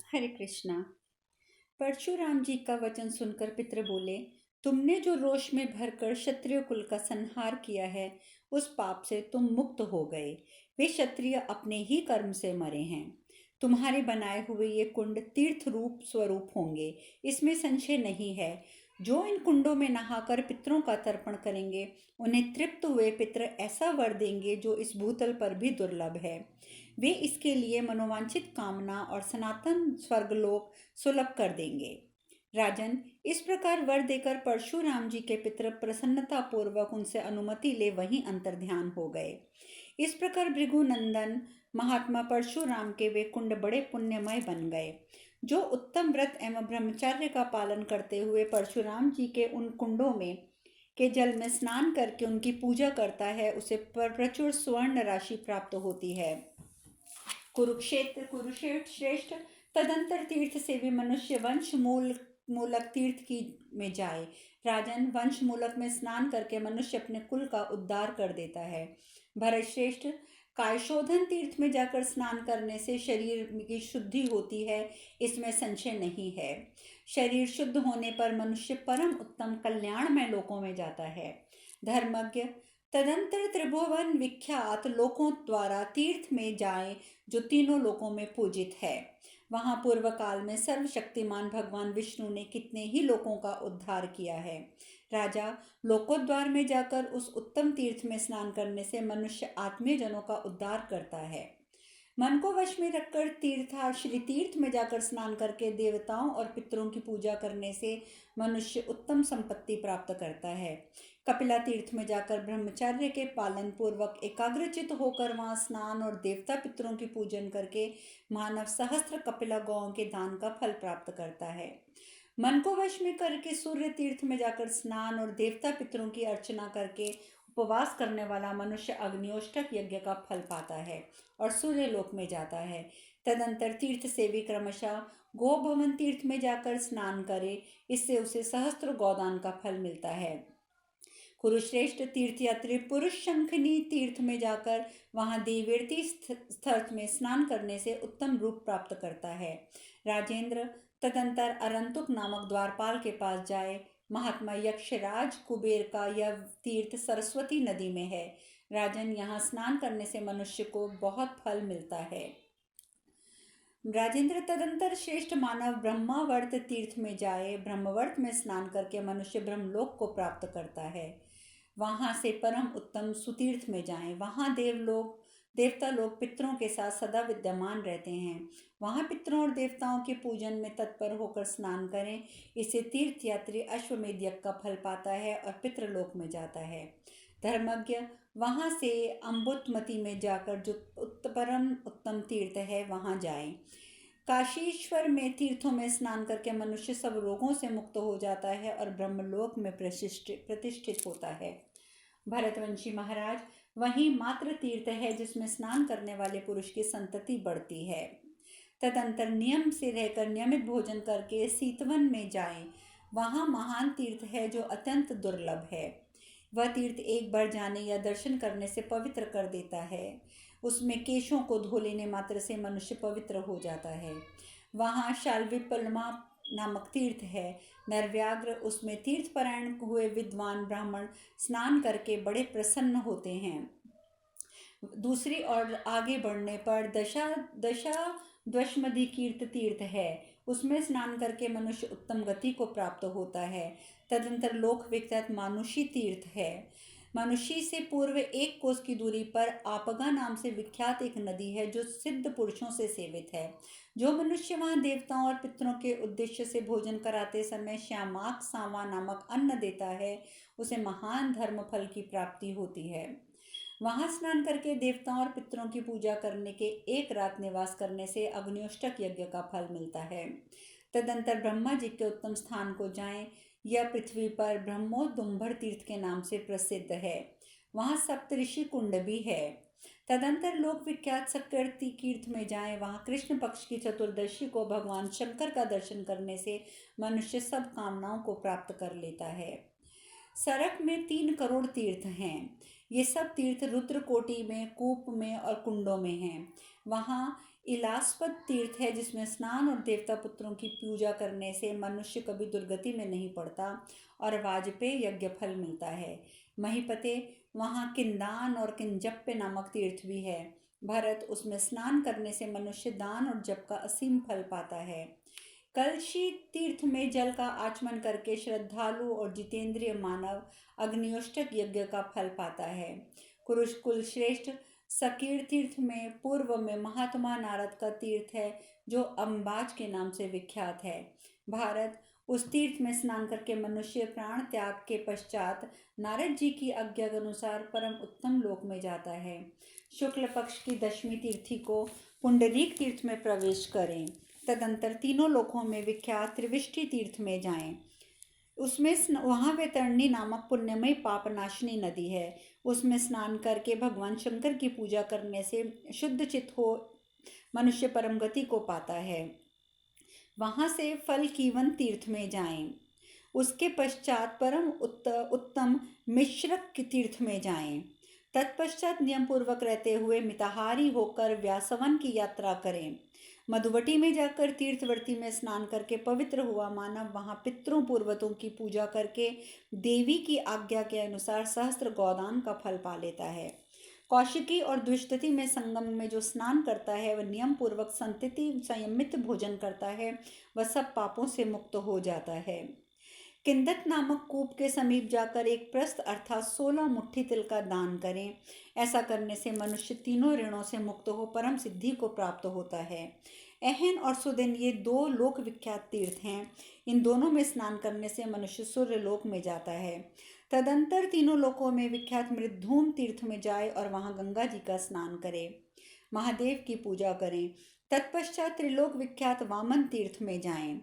हरे कृष्णा। परशुराम जी का वचन सुनकर पितृ बोले, तुमने जो रोष में भरकर क्षत्रिय कुल का संहार किया है, उस पाप से तुम मुक्त हो गए। वे क्षत्रिय अपने ही कर्म से मरे हैं। तुम्हारे बनाए हुए ये कुंड तीर्थ रूप स्वरूप होंगे, इसमें संशय नहीं है। जो इन कुंडों में नहाकर पितरों का तर्पण करेंगे, उन्हें तृप्त हुए पितर ऐसा वर देंगे जो इस भूतल पर भी दुर्लभ है। वे इसके लिए मनोवांछित कामना और सनातन स्वर्गलोक सुलभ कर देंगे। राजन, इस प्रकार वर देकर परशुराम जी के पितर प्रसन्नता पूर्वक उनसे अनुमति ले वहीं अंतर्ध्यान हो गए। इस प्रकार भृगुनंदन महात्मा परशुराम के वे कुंड बड़े पुण्यमय बन गए। जो उत्तम व्रत एवं ब्रह्मचर्य का पालन करते हुए परशुराम जी के उन कुंडों में के जल में स्नान करके उनकी पूजा करता है, उसे प्रचुर स्वर्ण राशि प्राप्त होती है। कुरुक्षेत्र श्रेष्ठ। तदंतर तीर्थ से भी मनुष्य वंश मूलक तीर्थ की में जाए। राजन, वंश मूलक में स्नान करके मनुष्य अपने कुल का उद्धार कर देता है। भरत श्रेष्ठ। कायशोधन तीर्थ में जाकर स्नान करने से शरीर की शुद्धि होती है, इसमें संशय नहीं है। शरीर शुद्ध होने पर मनुष्य परम उत्तम कल्याणमय लोकों में जाता है। धर्मज्ञ। तदंतर त्रिभुवन विख्यात लोकों द्वारा तीर्थ में जाए, जो तीनों लोकों में पूजित है। वहां पूर्व काल में सर्वशक्तिमान भगवान विष्णु ने कितने ही लोकों का उद्धार किया है। राजा, लोकोद्वार में जाकर उस उत्तम तीर्थ में स्नान करने से मनुष्य आत्मीय जनों का उद्धार करता है। मन को वश में रखकर श्री तीर्थ में जाकर स्नान करके देवताओं और पितरों की पूजा करने से मनुष्य उत्तम संपत्ति प्राप्त करता है। कपिला तीर्थ में जाकर ब्रह्मचर्य के पालन पूर्वक एकाग्रचित होकर वहां स्नान और देवता पितरों की पूजन करके मानव सहस्त्र कपिला गौओं के दान का फल प्राप्त करता है। मन को वश में करके सूर्य तीर्थ में जाकर स्नान और देवता पितरों की अर्चना करके उपवास करने वाला मनुष्य अग्नियोष्टक यज्ञ का फल पाता है और सूर्य लोक में जाता है। तदंतर तीर्थ सेवी क्रमशः गोभवन तीर्थ में जाकर स्नान करे, इससे उसे सहस्त्र गौदान का फल मिलता है। कुरुश्रेष्ठ तीर्थयात्री पुरुष शंखनी तीर्थ में जाकर वहां देवेर्ती स्थल में स्नान करने से उत्तम रूप प्राप्त करता है। राजेंद्र, तदंतर अरंतुक नामक द्वारपाल के पास जाए। महात्मा यक्षराज कुबेर का यह तीर्थ सरस्वती नदी में है। राजन, यहाँ स्नान करने से मनुष्य को बहुत फल मिलता है। राजेंद्र, तदंतर श्रेष्ठ मानव ब्रह्मावर्त तीर्थ में जाए। ब्रह्मवर्त में स्नान करके मनुष्य ब्रह्मलोक को प्राप्त करता है। वहां से परम उत्तम सुतीर्थ में जाएं। वहां देवता लोग पितरों के साथ सदा विद्यमान रहते हैं। वहां पितरों और देवताओं के पूजन में तत्पर होकर स्नान करें, इससे तीर्थयात्री अश्वमेध यज्ञ का फल पाता है और पितृलोक में जाता है। धर्मज्ञ, वहां से अम्बुतमती में जाकर जो परम उत्तम तीर्थ है वहां जाएं। काशीश्वर में तीर्थों में स्नान करके मनुष्य सब रोगों से मुक्त हो जाता है और ब्रह्मलोक में प्रतिष्ठित होता है। भरतवंशी महाराज, वही मात्र तीर्थ है जिसमें स्नान करने वाले पुरुष की संतति बढ़ती है। तदंतर नियम से रहकर नियमित भोजन करके सीतवन में जाएं। वहाँ महान तीर्थ है जो अत्यंत दुर्लभ है। वह तीर्थ एक बार जाने या दर्शन करने से पवित्र कर देता है। उसमें केशों को धो लेने मात्र से मनुष्य पवित्र हो जाता है। वहाँ शाल्विपलमा नामक तीर्थ है। नरव्याघ्र, उसमें तीर्थपरायण हुए विद्वान ब्राह्मण स्नान करके बड़े प्रसन्न होते हैं। दूसरी ओर आगे बढ़ने पर दशा द्वशमधि कीर्त तीर्थ है। उसमें स्नान करके मनुष्य उत्तम गति को प्राप्त होता है। तदंतर लोक विख्यात मानुषी तीर्थ है। मनुष्य से पूर्व 1 कोस की दूरी पर आपगा नाम से विख्यात एक नदी है जो सिद्ध पुरुषों से सेवित है। जो मनुष्य वहां देवताओं और पितरों के उद्देश्य से भोजन कराते समय श्यामाक सांवा नामक अन्न देता है, उसे महान धर्म फल की प्राप्ति होती है। वहां स्नान करके देवताओं और पितरों की पूजा करने के 1 रात निवास करने से अग्नियोष्टक यज्ञ का फल मिलता है। तदंतर ब्रह्मा जी के उत्तम स्थान को जाएं। यह पृथ्वी पर ब्रह्मोदुम्बर तीर्थ के नाम से प्रसिद्ध है। वहाँ सप्तऋषि कुंड भी है। तदंतर लोक विख्यात सक्कर्ती तीर्थ में जाएं। वहाँ कृष्ण पक्ष की चतुर्दशी को भगवान शंकर का दर्शन करने से मनुष्य सब कामनाओं को प्राप्त कर लेता है। सरक में 3 करोड़ तीर्थ हैं। ये सब तीर्थ रुद्रकोटि में, कूप में और कुंडों में हैं। वहाँ इलास्पद तीर्थ है जिसमें स्नान और देवता पुत्रों की पूजा करने से मनुष्य कभी दुर्गति में नहीं पड़ता और वाजपेय यज्ञ फल मिलता है। महीपते, वहाँ किंदान और किंजप्य नामक तीर्थ भी है। भरत, उसमें स्नान करने से मनुष्य दान और जप का असीम फल पाता है। कलशी तीर्थ में जल का आचमन करके श्रद्धालु और जितेंद्रिय मानव अग्नियोष्टक यज्ञ का फल पाता है। कुरुष कुल श्रेष्ठ सकीर तीर्थ में पूर्व में महात्मा नारद का तीर्थ है जो अम्बाज के नाम से विख्यात है। भारत, उस तीर्थ में स्नान करके मनुष्य प्राण त्याग के पश्चात नारद जी की आज्ञा के अनुसार परम उत्तम लोक में जाता है। शुक्ल पक्ष की दशमी तिथि को पुंडरीक तीर्थ में प्रवेश करें, तदंतर तीनों लोकों में विख्यात त्रिविष्टि तीर्थ में जाएं। उसमें वहाँ वैतरणी नामक पुण्यमयी पापनाशिनी नदी है। उसमें स्नान करके भगवान शंकर की पूजा करने से शुद्ध चित्त हो मनुष्य परम गति को पाता है। वहाँ से फल कीवन तीर्थ में जाएं। उसके पश्चात परम उत्तम मिश्रक तीर्थ में जाएं। तत्पश्चात नियम पूर्वक रहते हुए मिताहारी होकर व्यासवन की यात्रा करें। मधुवटी में जाकर तीर्थवर्ती में स्नान करके पवित्र हुआ मानव वहाँ पितरों पूर्वतों की पूजा करके देवी की आज्ञा के अनुसार सहस्त्र गोदान का फल पा लेता है। कौशिकी और द्विष्टति में संगम में जो स्नान करता है वह नियम पूर्वक संतति संयमित भोजन करता है, वह सब पापों से मुक्त हो जाता है। किंदत नामक कूप के समीप जाकर एक प्रस्थ अर्थात 16 मुट्ठी तिल का दान करें। ऐसा करने से मनुष्य तीनों ऋणों से मुक्त हो परम सिद्धि को प्राप्त होता है। अहन और सुदिन ये दो लोक विख्यात तीर्थ हैं। इन दोनों में स्नान करने से मनुष्य सूर्य लोक में जाता है। तदंतर तीनों लोकों में विख्यात मृद्धूम तीर्थ में जाए और वहाँ गंगा जी का स्नान करे, महादेव की पूजा करें। तत्पश्चात त्रिलोक विख्यात वामन तीर्थ में जाएं।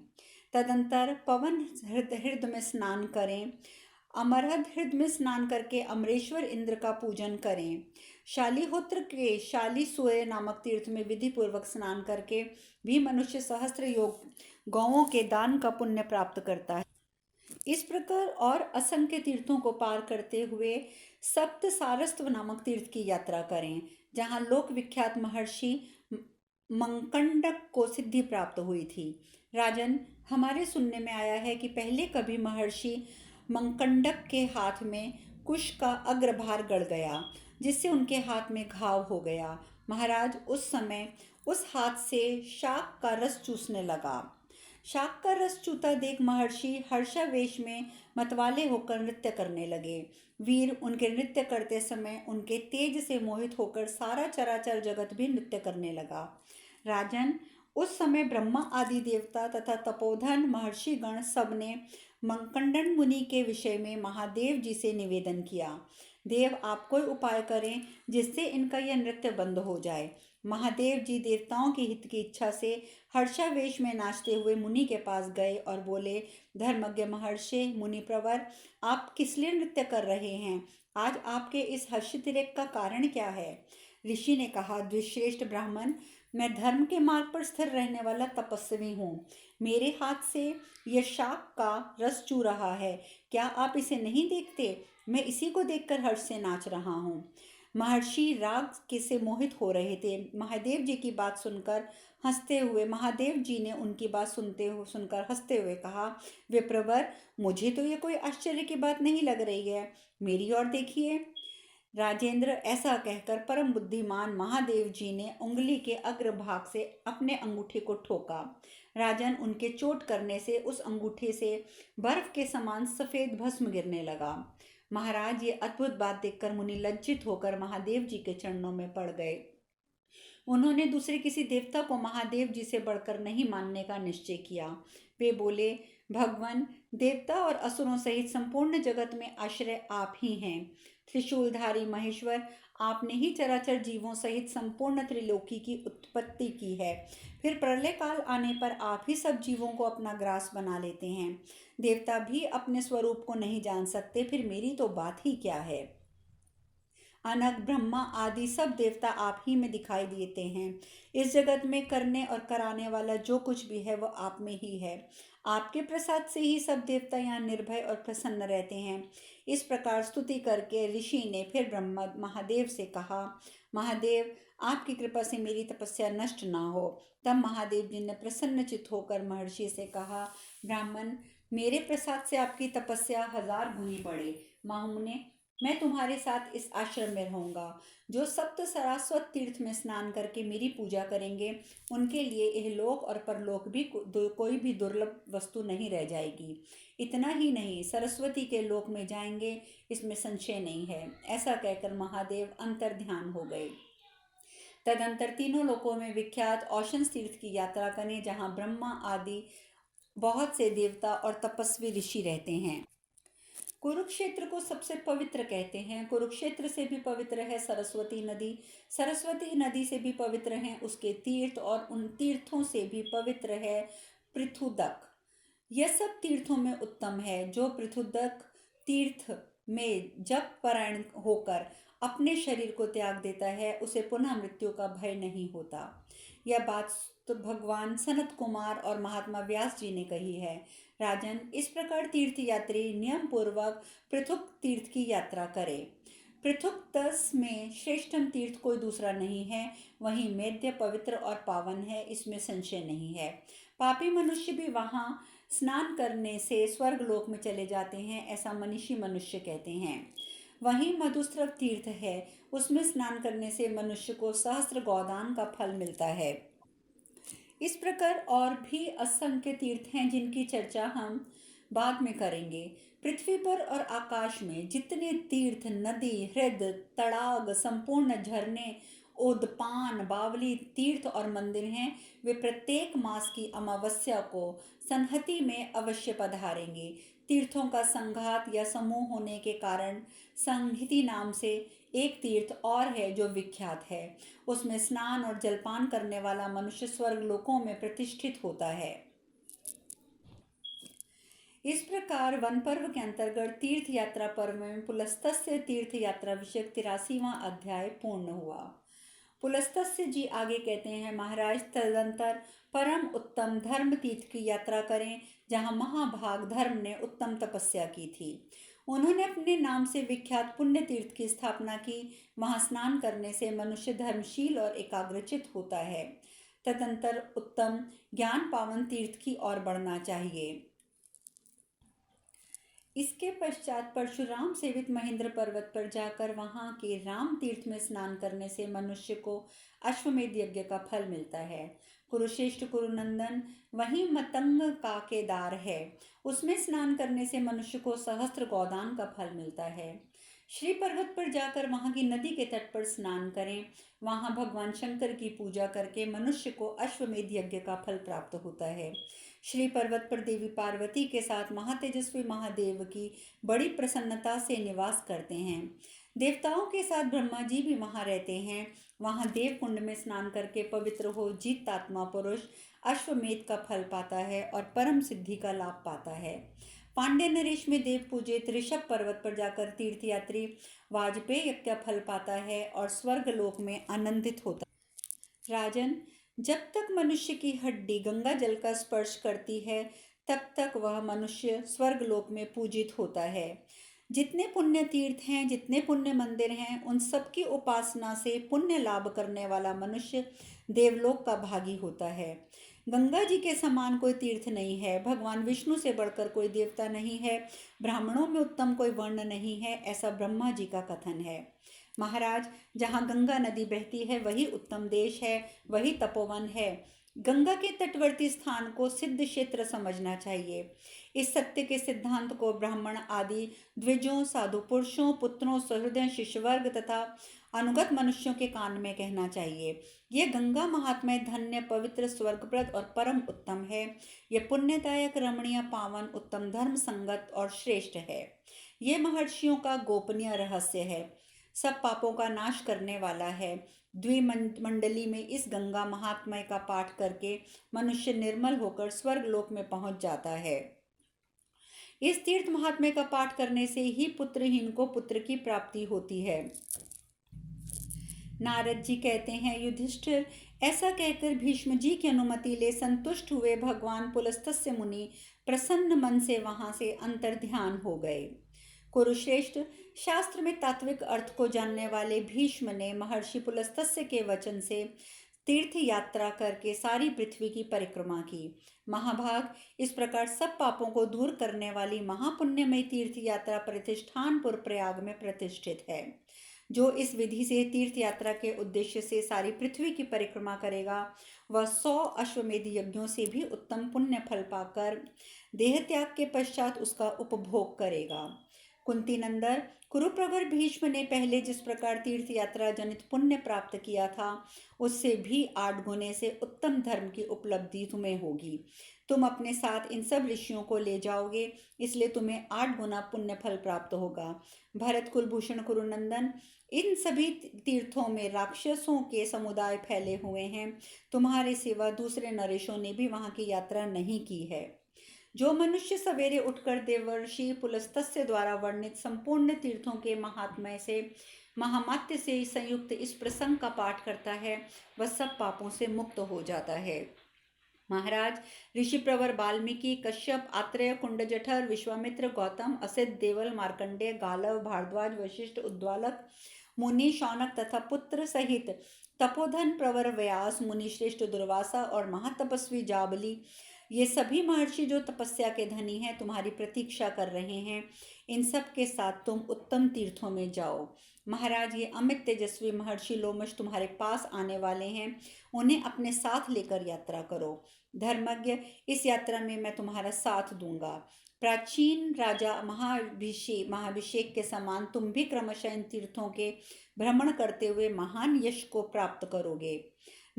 तदंतर पवन हृद में स्नान करें। अमरहद हृद में स्नान करके अमरेश्वर इंद्र का पूजन करें। शालीहोत्र के शाली सूर्य नामक तीर्थ में विधि पूर्वक स्नान करके भी मनुष्य सहस्त्र योग गौओं के दान का पुण्य प्राप्त करता है। इस प्रकार और असंख्य तीर्थों को पार करते हुए सप्त सारस्वत नामक तीर्थ की यात्रा करें, जहाँ लोक विख्यात महर्षि मंकंडक को सिद्धि प्राप्त हुई थी। राजन, हमारे सुनने में आया है कि पहले कभी महर्षि मंकंडक के हाथ में कुश का अग्रभार गड़ गया, जिससे उनके हाथ में घाव हो गया। महाराज, उस समय उस हाथ से शाक का रस चूसने लगा। शाक का रस चूता देख महर्षि हर्षावेश में मतवाले होकर नृत्य करने लगे। वीर उनके नृत्य करते समय उनके तेज से मोहित होकर सारा चराचर जगत भी नृत्य करने लगा। राजन, उस समय ब्रह्मा आदि देवता तथा तपोधन महर्षि गण सबने मंकंडन मुनि के विषय में महादेव जी से निवेदन किया। देव, आप कोई उपाय करें जिससे इनका यह नृत्य बंद हो जाए। महादेव जी देवताओं के हित की इच्छा से हर्षावेश में नाचते हुए मुनि के पास गए और बोले, धर्मज्ञ महर्षि मुनि प्रवर, आप किस लिए नृत्य कर रहे हैं? आज आपके इस हर्षातिरेक का कारण क्या है? ऋषि ने कहा, द्विश्रेष्ठ ब्राह्मण, मैं धर्म के मार्ग पर स्थिर रहने वाला तपस्वी हूँ। मेरे हाथ से यह शाक का रस चू रहा है, क्या आप इसे नहीं देखते? मैं इसी को देखकर हर्ष से नाच रहा हूँ। महर्षि राग के से मोहित हो रहे थे। महादेव जी की बात सुनकर हंसते हुए महादेव जी ने उनकी बात सुनकर हंसते हुए कहा, विप्रवर, मुझे तो ये कोई आश्चर्य की बात नहीं लग रही है, मेरी ओर देखिए। राजेंद्र, ऐसा कहकर परम बुद्धिमान महादेव जी ने उंगली के अग्रभाग से अपने अंगूठे को ठोका। राजन, उनके चोट करने से उस अंगूठे से बर्फ के समान सफेद भस्म गिरने लगा। महाराज, ये अद्भुत बात देखकर मुनि लज्जित होकर महादेव जी के चरणों में पड़ गए। उन्होंने दूसरे किसी देवता को महादेव जी से बढ़कर नहीं मानने का निश्चय किया। वे बोले, भगवान, देवता और असुरों सहित संपूर्ण जगत में आश्रय आप ही हैं। त्रिशूलधारी महेश्वर, आपने ही चराचर जीवों सहित संपूर्ण त्रिलोकी की उत्पत्ति की है। फिर प्रलय काल आने पर आप ही सब जीवों को अपना ग्रास बना लेते हैं। देवता भी अपने स्वरूप को नहीं जान सकते, फिर मेरी तो बात ही क्या है। अनग, ब्रह्मा आदि सब देवता आप ही में दिखाई देते हैं। इस जगत में करने और कराने वाला जो कुछ भी है वह आप में ही है। आपके प्रसाद से ही सब देवता यहाँ निर्भय और प्रसन्न रहते हैं। इस प्रकार स्तुति करके ऋषि ने फिर ब्रह्मा महादेव से कहा, महादेव, आपकी कृपा से मेरी तपस्या नष्ट ना हो। तब महादेव जी ने प्रसन्नचित्त होकर महर्षि से कहा, ब्राह्मण, मेरे प्रसाद से आपकी तपस्या 1000 गुनी बढ़े। महामुने, मैं तुम्हारे साथ इस आश्रम में रहूंगा। जो सप्त सरास्वत तीर्थ में स्नान करके मेरी पूजा करेंगे, उनके लिए यह लोक और परलोक भी कोई भी दुर्लभ वस्तु नहीं रह जाएगी। इतना ही नहीं, सरस्वती के लोक में जाएंगे, इसमें संशय नहीं है। ऐसा कहकर महादेव अंतर्ध्यान हो गए। तदंतर तीनों लोकों में विख्यात औशंस तीर्थ की यात्रा करें, जहाँ ब्रह्मा आदि बहुत से देवता और तपस्वी ऋषि रहते हैं। कुरुक्षेत्र को सबसे पवित्र कहते हैं। कुरुक्षेत्र से भी पवित्र है सरस्वती नदी। सरस्वती नदी से भी पवित्र हैं उसके तीर्थ, और उन तीर्थों से भी पवित्र है पृथुदक। यह सब तीर्थों में उत्तम है। जो पृथुदक तीर्थ में जप परायण होकर अपने शरीर को त्याग देता है, उसे पुनः मृत्यु का भय नहीं होता। यह बात तो भगवान सनत कुमार और महात्मा व्यास जी ने कही है। राजन, इस प्रकार तीर्थ यात्री नियम पूर्वक पृथुक तीर्थ की यात्रा करे। पृथुक 10 में श्रेष्ठम तीर्थ कोई दूसरा नहीं है। वहीं मेद्य पवित्र और पावन है, इसमें संशय नहीं है। पापी मनुष्य भी वहाँ स्नान करने से स्वर्ग लोक में चले जाते हैं, ऐसा मनीषी मनुष्य कहते हैं। वहीं मधुस्रव तीर्थ है, उसमें स्नान करने से मनुष्य को सहस्त्र गोदान का फल मिलता है। इस प्रकार और भी असंख्य तीर्थ हैं, जिनकी चर्चा हम बाद में करेंगे। पृथ्वी पर और आकाश में जितने तीर्थ, नदी, हृद, तड़ाग, संपूर्ण झरने, उद्पान, बावली, तीर्थ और मंदिर हैं, वे प्रत्येक मास की अमावस्या को संहति में अवश्य पधारेंगे। तीर्थों का संघात या समूह होने के कारण संहति नाम से एक तीर्थ और है जो विख्यात है। उसमें स्नान और जलपान करने वाला मनुष्य स्वर्ग लोकों में प्रतिष्ठित होता है। इस प्रकार वन पर्व के अंतर्गत तीर्थ यात्रा पर्व में पुलस्तस्य तीर्थ यात्रा विषयक 83वां अध्याय पूर्ण हुआ। पुलस्तस्य जी आगे कहते हैं, महाराज, तदंतर परम उत्तम धर्म तीर्थ की यात्रा करें, जहाँ महाभाग धर्म ने उत्तम तपस्या की थी। उन्होंने अपने नाम से विख्यात पुण्य तीर्थ की स्थापना की। वहाँ स्नान करने से मनुष्य धर्मशील और एकाग्रचित होता है। तदंतर उत्तम ज्ञान पावन तीर्थ की ओर बढ़ना चाहिए। इसके पश्चात परशुराम सेवित महेंद्र पर्वत पर जाकर वहाँ के राम तीर्थ में स्नान करने से मनुष्य को अश्वमेध यज्ञ का फल मिलता है। कुरुश्रेष्ठ कुरुनंदन, वहीं मतंग का केदार है, उसमें स्नान करने से मनुष्य को सहस्त्र गोदान का फल मिलता है। श्री पर्वत पर जाकर वहाँ की नदी के तट पर स्नान करें। वहाँ भगवान शंकर की पूजा करके मनुष्य को अश्वमेध यज्ञ का फल प्राप्त होता है। श्री पर्वत पर देवी पार्वती के साथ महातेजस्वी महादेव की बड़ी प्रसन्नता से निवास करते हैं। देवताओं के साथ ब्रह्मा जी भी वहाँ रहते हैं। वहाँ देव कुंड में स्नान करके पवित्र हो जीतात्मा पुरुष अश्वमेध का फल पाता है और परम सिद्धि का लाभ पाता है। पांड्य नरेश में देव पूजित ऋषभ पर्वत पर जाकर तीर्थयात्री वाजपेय यज्ञ का फल पाता है और स्वर्ग लोक में आनंदित होता है। राजन, जब तक मनुष्य की हड्डी गंगा जल का स्पर्श करती है, तब तक वह मनुष्य स्वर्ग लोक में पूजित होता है। जितने पुण्य तीर्थ हैं, जितने पुण्य मंदिर हैं, उन सब की उपासना से पुण्य लाभ करने वाला मनुष्य देवलोक का भागी होता है। गंगा जी के समान कोई तीर्थ नहीं है। भगवान विष्णु से बढ़कर कोई देवता नहीं है। ब्राह्मणों में उत्तम कोई वर्ण नहीं है, ऐसा ब्रह्मा जी का कथन है। महाराज, जहाँ गंगा नदी बहती है वही उत्तम देश है, वही तपोवन है। गंगा के तटवर्ती स्थान को सिद्ध क्षेत्र समझना चाहिए। इस सत्य के सिद्धांत को ब्राह्मण आदि द्विजों, साधु पुरुषों, पुत्रों, सहृदय शिष्यवर्ग तथा अनुगत मनुष्यों के कान में कहना चाहिए। ये गंगा महात्म्य धन्य, पवित्र, स्वर्गप्रद और परम उत्तम है। ये पुण्यदायक, रमणीय, पावन, उत्तम, धर्म संगत और श्रेष्ठ है। ये महर्षियों का गोपनीय रहस्य है, सब पापों का नाश करने वाला है। द्विमंडली में इस गंगा महात्म्य का पाठ करके मनुष्य निर्मल होकर स्वर्ग लोक में पहुंच जाता है। इस तीर्थ महात्म्य का पाठ करने से ही पुत्रहीन को पुत्र की प्राप्ति होती है। नारद जी कहते हैं, युधिष्ठिर, ऐसा कहकर भीष्म जी की अनुमति ले संतुष्ट हुए भगवान पुलस्त्य मुनि प्रसन्न मन से वहां से अंतर्ध्यान हो गए। कुरुश्रेष्ठ, शास्त्र में तात्विक अर्थ को जानने वाले भीष्म ने महर्षि पुलस्त्य के वचन से तीर्थ यात्रा करके सारी पृथ्वी की परिक्रमा की। महाभाग, इस प्रकार सब पापों को दूर करने वाली महापुण्यमयी तीर्थ यात्रा प्रतिष्ठानपुर प्रयाग में प्रतिष्ठित है। जो इस विधि से तीर्थ यात्रा के उद्देश्य से सारी पृथ्वी की परिक्रमा करेगा, वह 100 अश्वमेध यज्ञों से भी उत्तम पुण्य फल पाकर देह त्याग के पश्चात उसका उपभोग करेगा। कुंती नंदन, कुरुप्रवर भीष्म ने पहले जिस प्रकार तीर्थ यात्रा जनित पुण्य प्राप्त किया था, उससे भी 8 गुने से उत्तम धर्म की उपलब्धि तुम्हें होगी। तुम अपने साथ इन सब ऋषियों को ले जाओगे, इसलिए तुम्हें 8 गुना पुण्य फल प्राप्त होगा। भरत कुलभूषण कुरुनंदन, इन सभी तीर्थों में राक्षसों के समुदाय फैले हुए हैं। तुम्हारे सिवा दूसरे नरेशों ने भी वहां की यात्रा नहीं की है। जो मनुष्य सवेरे उठकर देवर्षि पुलस्त्य द्वारा वर्णित संपूर्ण तीर्थों के महात्म्य से महामात्य से संयुक्त इस प्रसंग का पाठ करता है, वह सब पापों से मुक्त हो जाता है। महाराज, ऋषि प्रवर वाल्मीकि, कश्यप, आत्रेय, कुंडजठर, विश्वामित्र, गौतम, असित, देवल, मार्कंडेय, गालव, भारद्वाज, वशिष्ठ, उद्वालक मुनि, शौनक तथा पुत्र सहित तपोधन प्रवर व्यास, मुनिश्रेष्ठ दुर्वासा और महातपस्वी जाबली, ये सभी महर्षि जो तपस्या के धनी हैं, तुम्हारी प्रतीक्षा कर रहे हैं। इन सब के साथ तुम उत्तम तीर्थों में जाओ। महाराज, ये अमित तेजस्वी महर्षि लोमश तुम्हारे पास आने वाले हैं, उन्हें अपने साथ लेकर यात्रा करो। धर्मज्ञ, इस यात्रा में मैं तुम्हारा साथ दूंगा। प्राचीन राजा महाभिषेक के समान तुम भी क्रमशः इन तीर्थों के भ्रमण करते हुए महान यश को प्राप्त करोगे।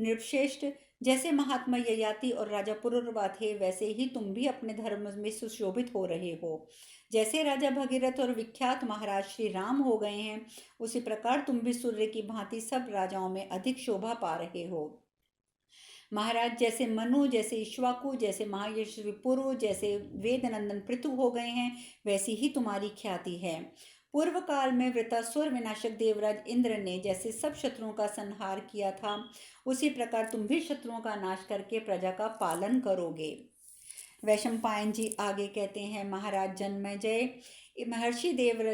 नृपश्रेष्ठ, जैसे महात्मा ययाति और राजा पुरुरवा थे, वैसे ही तुम भी अपने धर्म में सुशोभित हो रहे हो। जैसे राजा भगीरथ और विख्यात महाराज श्री राम हो गए हैं, उसी प्रकार तुम भी सूर्य की भांति सब राजाओं में अधिक शोभा पा रहे हो। महाराज, जैसे मनु, जैसे इक्ष्वाकु, जैसे महायशस्वी पुरु, जैसे वेदनंदन पृथु हो गए हैं, वैसी ही तुम्हारी ख्याति है। पूर्व काल में वृतासुर विनाशक देवराज इंद्र ने जैसे सब शत्रुओं का संहार किया था, उसी प्रकार तुम भी शत्रुओं का नाश करके प्रजा का पालन करोगे। वैशंपायन जी आगे कहते हैं, महाराज जन्मेजय, महर्षि देवराज